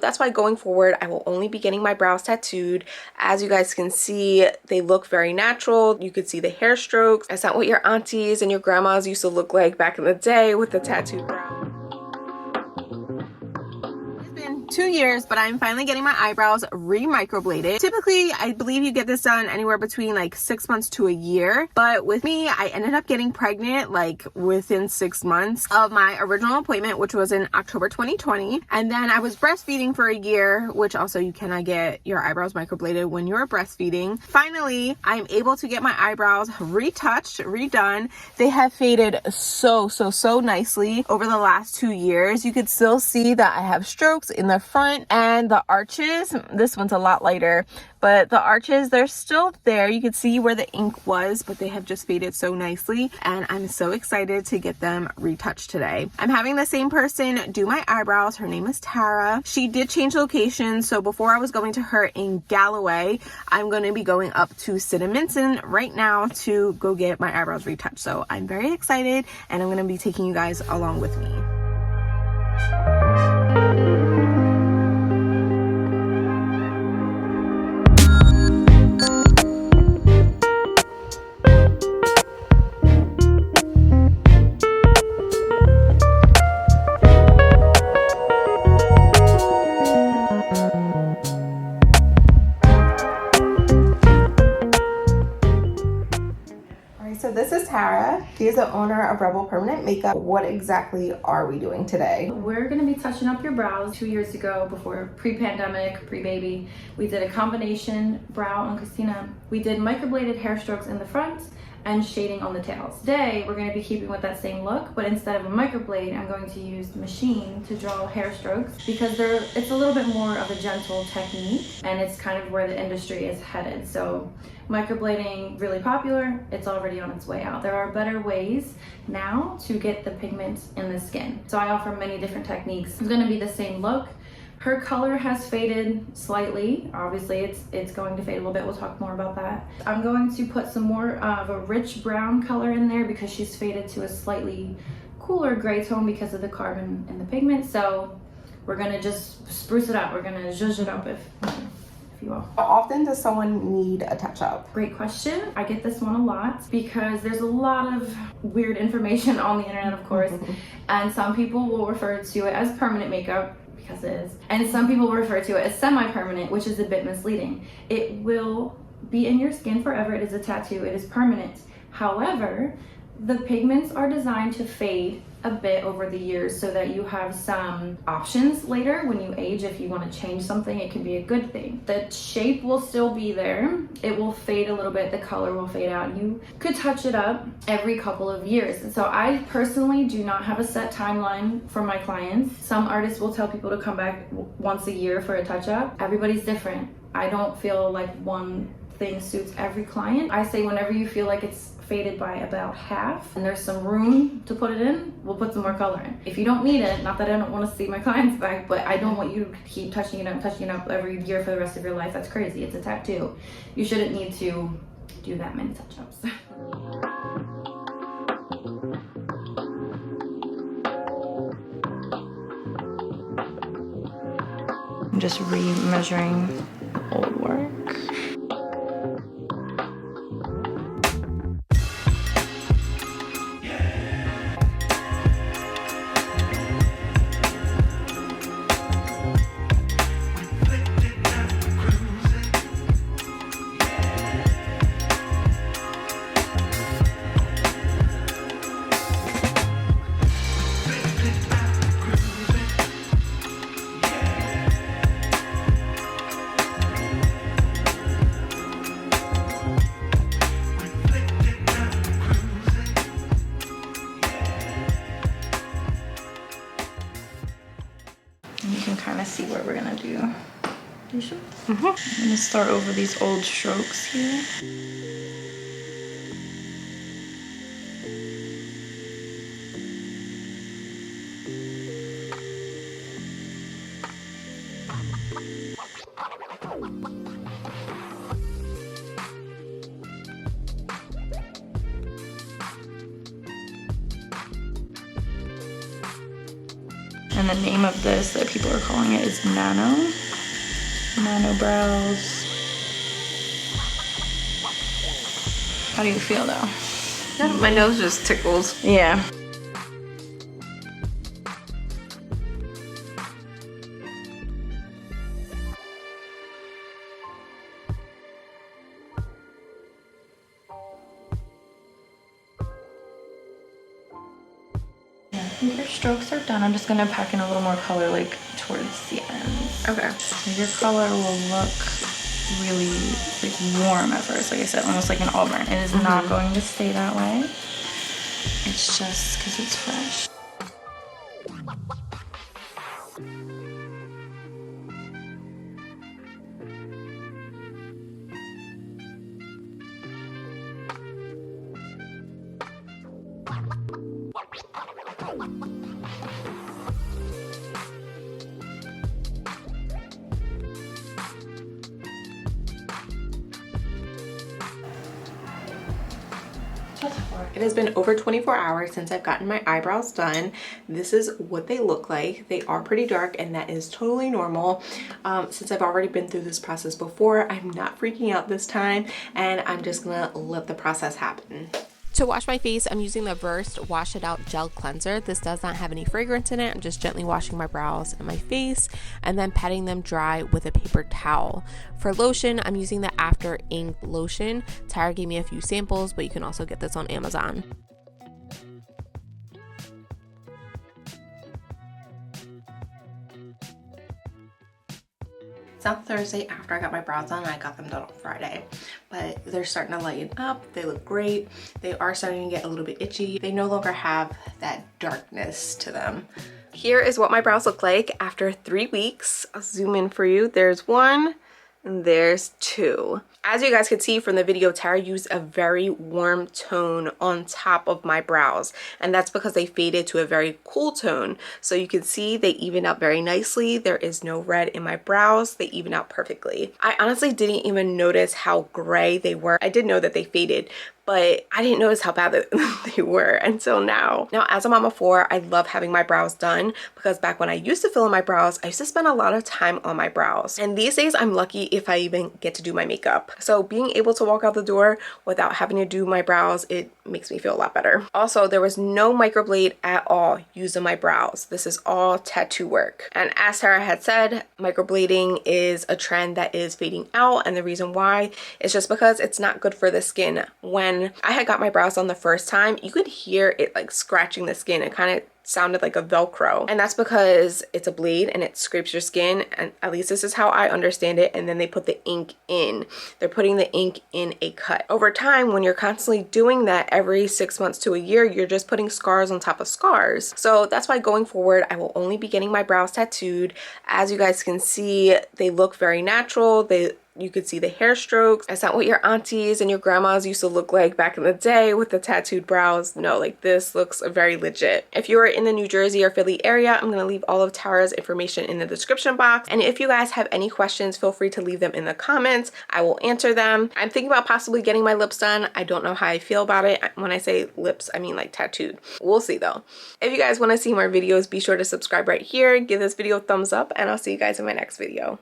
That's why going forward, I will only be getting my brows tattooed. As you guys can see, they look very natural. You could see the hair strokes. It's not what your aunties and your grandmas used to look like back in the day with the tattooed brows. 2 years, but I'm finally getting my eyebrows re-microbladed. Typically, I believe you get this done anywhere between like 6 months to a year, but with me, I ended up getting pregnant like within 6 months of my original appointment, which was in October 2020. And then I was breastfeeding for a year, which also you cannot get your eyebrows microbladed when you're breastfeeding. Finally, I'm able to get my eyebrows retouched, redone. They have faded so nicely over the last 2 years. You could still see that I have strokes in the front, and the arches, this one's a lot lighter, but the arches, they're still there. You can see where the ink was, but they have just faded so nicely, and I'm so excited to get them retouched today. I'm having the same person do my eyebrows. Her name is Tara. She did change locations, so before I was going to her in Galloway, I'm going to be going up to Cinnaminson right now to go get my eyebrows retouched. So I'm very excited, and I'm going to be taking you guys along with me. So this is Tara. She is the owner of Rebel Permanent Makeup. What exactly are we doing today? We're going to be touching up your brows. 2 years ago, before pre-pandemic, pre-baby, we did a combination brow on Christina. We did microbladed hair strokes in the front and shading on the tails. Today, we're going to be keeping with that same look, but instead of a microblade, I'm going to use the machine to draw hair strokes because it's a little bit more of a gentle technique, and it's kind of where the industry is headed. So microblading, really popular, it's already on its way out. There are better ways now to get the pigment in the skin. So I offer many different techniques. It's going to be the same look. Her color has faded slightly. Obviously, it's going to fade a little bit. We'll talk more about that. I'm going to put some more of a rich brown color in there because she's faded to a slightly cooler gray tone because of the carbon in the pigment. So we're gonna just spruce it up. We're gonna zhuzh it up, if you will. How often does someone need a touch-up? Great question. I get this one a lot because there's a lot of weird information on the internet, of course, and some people will refer to it as permanent makeup, because it is, and some people refer to it as semi-permanent, which is a bit misleading. It will be in your skin forever. It is a tattoo. It is permanent. However, the pigments are designed to fade a bit over the years so that you have some options later when you age. If you want to change something, it can be a good thing. The shape will still be there. It will fade a little bit. The color will fade out. You could touch it up every couple of years. And so I personally do not have a set timeline for my clients. Some artists will tell people to come back once a year for a touch-up. Everybody's different. I don't feel like one thing suits every client. I say whenever you feel like it's faded by about half and there's some room to put it in, we'll put some more color in. If you don't need it, not that I don't want to see my clients back, but I don't want you to keep touching it up every year for the rest of your life. That's crazy. It's a tattoo. You shouldn't need to do that many touch-ups. I'm just re-measuring old work. Kind of see what we're gonna do. You sure? I'm gonna start over these old strokes here. And And the name of this that people are calling it is Nano. Nano brows. How do you feel though? My nose just tickles. Yeah. I think your strokes are done. I'm just gonna pack in a little more color like towards the end. Okay. So your color will look really like warm at first, like I said, almost like an auburn. It is not going to stay that way. It's just because it's fresh. It has been over 24 hours since I've gotten my eyebrows done. This is what they look like. They are pretty dark, and that is totally normal. Since I've already been through this process before, I'm not freaking out this time, and I'm just gonna let the process happen. To wash my face, I'm using the Versed Wash It Out Gel Cleanser. This does not have any fragrance in it. I'm just gently washing my brows and my face and then patting them dry with a paper towel. For lotion, I'm using the After Ink lotion. Tyra gave me a few samples, but you can also get this on Amazon. It's not Thursday after I got my brows done. I got them done on Friday, but they're starting to lighten up. They look great. They are starting to get a little bit itchy. They no longer have that darkness to them. Here is what my brows look like after 3 weeks. I'll zoom in for you. There's one and there's two. As you guys could see from the video, Tara used a very warm tone on top of my brows, and that's because they faded to a very cool tone. So you can see they even out very nicely. There is no red in my brows. They even out perfectly. I honestly didn't even notice how gray they were. I did know that they faded, but I didn't notice how bad they were until now. Now, as a mom of 4, I love having my brows done because back when I used to fill in my brows, I used to spend a lot of time on my brows. And these days, I'm lucky if I even get to do my makeup. So being able to walk out the door without having to do my brows, it makes me feel a lot better. Also, there was no microblade at all used on my brows. This is all tattoo work. And as Tara had said, microblading is a trend that is fading out. And the reason why is just because it's not good for the skin. When I had got my brows done the first time, you could hear it like scratching the skin. It kind of sounded like a Velcro, and that's because it's a blade and it scrapes your skin, and at least this is how I understand it. And then they put the ink in. They're putting the ink in a cut. Over time, when you're constantly doing that every 6 months to a year, you're just putting scars on top of scars. So that's why going forward, I will only be getting my brows tattooed. As you guys can see, they look very natural. You could see the hair strokes. It's not what your aunties and your grandmas used to look like back in the day with the tattooed brows. No, like this looks very legit. If you're in the New Jersey or Philly area, I'm gonna leave all of Tara's information in the description box. And if you guys have any questions, feel free to leave them in the comments. I will answer them. I'm thinking about possibly getting my lips done. I don't know how I feel about it. When I say lips, I mean like tattooed. We'll see though. If you guys wanna see more videos, be sure to subscribe right here. Give this video a thumbs up, and I'll see you guys in my next video.